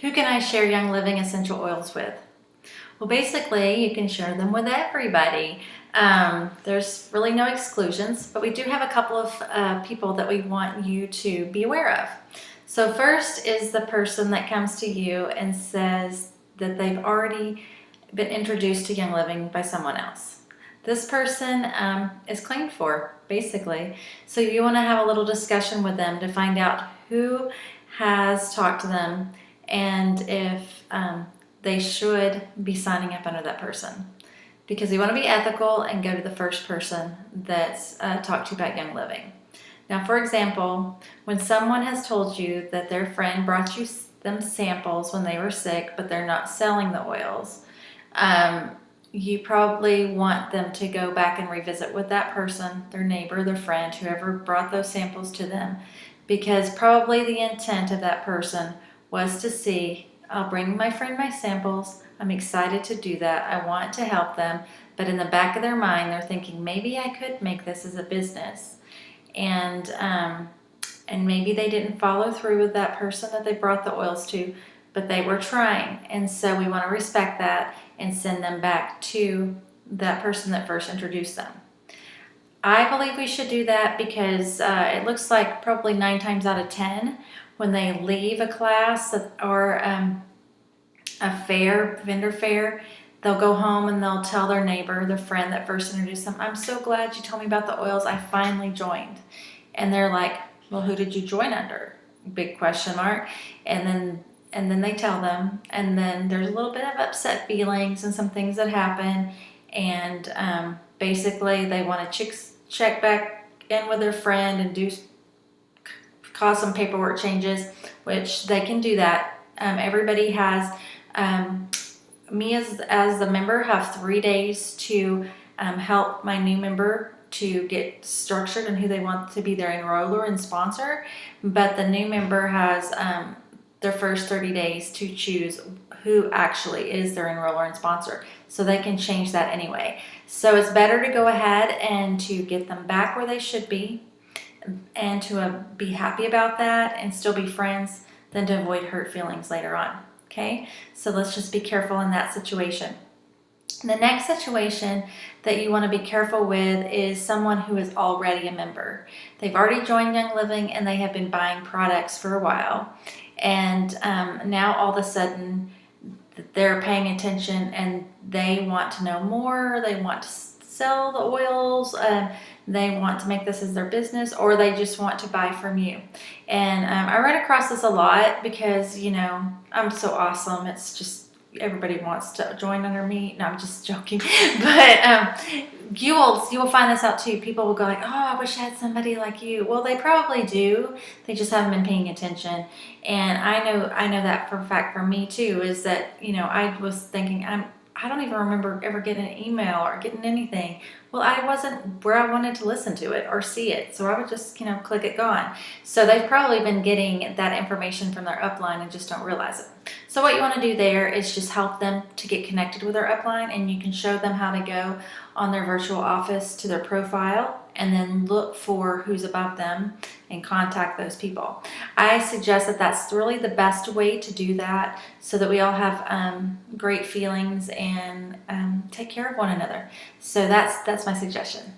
Who can I share Young Living essential oils with? Well, basically, you can share them with everybody. There's really no exclusions, but we do have a couple of people that we want you to be aware of. So first is the person that comes to you and says that they've already been introduced to Young Living by someone else. This person is claimed for, basically. So you want to have a little discussion with them to find out who has talked to them and if they should be signing up under that person. Because we want to be ethical and go to the first person that's talked to you about Young Living. Now, for example, when someone has told you that their friend brought you them samples when they were sick, but they're not selling the oils, you probably want them to go back and revisit with that person, their neighbor, their friend, whoever brought those samples to them, because probably the intent of that person was to see, I'll bring my friend my samples, I'm excited to do that, I want to help them, but in the back of their mind they're thinking maybe I could make this as a business, and maybe they didn't follow through with that person that they brought the oils to, but they were trying, and so we want to respect that and send them back to that person that first introduced them. I believe we should do that because it looks like probably 9 times out of 10 when they leave a class or a fair, vendor fair, they'll go home and they'll tell their neighbor, their friend that first introduced them, I'm so glad you told me about the oils, I finally joined. And they're like, well, who did you join under? Big question mark. And then they tell them, and then there's a little bit of upset feelings and some things that happen, and basically they want to check back in with their friend and cause some paperwork changes, which they can do that. Everybody has, me as the member have 3 days to help my new member to get structured and who they want to be their enroller and sponsor, but the new member has their first 30 days to choose who actually is their enroller and sponsor, so they can change that anyway. So it's better to go ahead and to get them back where they should be and to be happy about that and still be friends than to avoid hurt feelings later on. Okay, so let's just be careful in that situation. The next situation that you want to be careful with is someone who is already a member. They've already joined Young Living and they have been buying products for a while, and now all of a sudden they're paying attention and they want to know more, they want to sell the oils, they want to make this as their business, or they just want to buy from you. And I run across this a lot because, you know, I'm so awesome. It's just everybody wants to join under me. No, I'm just joking. But you will find this out too. People will go like, oh, I wish I had somebody like you. Well, they probably do. They just haven't been paying attention. And I know that for a fact for me too, is that, you know, I was thinking, I don't even remember ever getting an email or getting anything. Well, I wasn't where I wanted to listen to it or see it, so I would just, you know, click it, go on. So they've probably been getting that information from their upline and just don't realize it. So what you want to do there is just help them to get connected with their upline, and you can show them how to go on their virtual office to their profile and then look for who's above them and contact those people. I suggest that that's really the best way to do that so that we all have great feelings and take care of one another. So that's my suggestion.